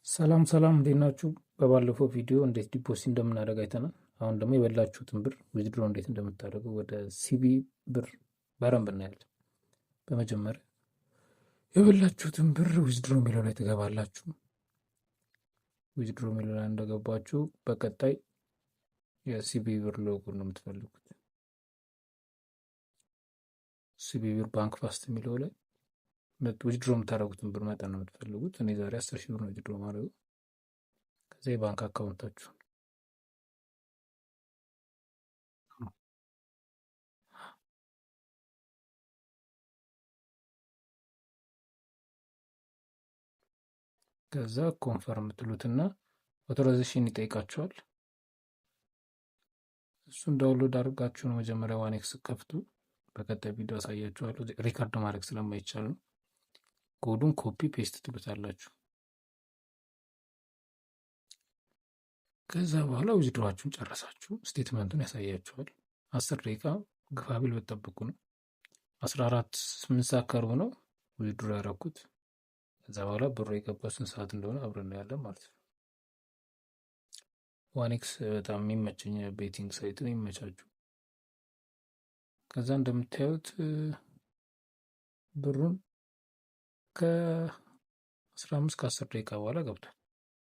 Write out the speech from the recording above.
ሰላም ሰላም እንዴት ናችሁ? በባለፈው ቪዲዮ እንዴት ዲፖዚት እንደምናደርግ አይተናል። አሁን ደግሞ የበላችሁትን ብር ዊዝድሮ እንዴት እንደምታደርጉ ወደ ሲቢ ብር በረንብ እናያለን። በመጀመሪያ የበላችሁትን ብር ዊዝድሮ የሚለው ላይ ትገባላችሁ። ዊዝድሮ የሚለው ላይ እንደገባችሁ በቀጣይ የሲቢ ብር ሎጎ ነው የምትፈልጉት። ሲቢ ብር ባንክ ፋስት የሚለው ላይ ዊዝድሮ የምታደርጉትን ብር መጠን ነው የምትፈልጉት። እኔ ዛሬ 10,000 ብር ነው ዊዝድሮ ማድረጉ። ከዛ የባንክ አካውንታችሁ ከዛ ኮንፈርም ትሉትና ኦቶራይዜሽን ይጠይቃችኋል። እሱን ዳውንሎድ አድርጋችሁ ነው መጀመሪያ ዋኔክስ ከፍቱ። በቀጣይ ቪዲዮ አሳያችኋለሁ። ሪካርድ ማድረግ ስለማይቻል ነው። ኮዱን ኮፒ ፔስት ትሉታላችሁ። ከዛ በኋላ ዊዝድሮዋችሁን ጨረሳችሁ። ስቴትመንቱን ያሳያችኋል። 10 ደቂቃ ግፋቢል በጠብቁ ነው። 14:08 ሰዓት ከሩብ ነው ዊዝድሮ ያደረኩት። ከዛ በኋላ ብሩ የገባው ስንት ሰዓት እንደሆነ አብረን እናያለን ማለት ነው። ዋኔክስ በጣም የሚመቸኝ ቤቲንግ ሳይት ነው፣ ይመቻችሁ። ከዛ እንደምታዩት ብሩን ከ15 ከ10 ደቂቃ በኋላ ገብቷል።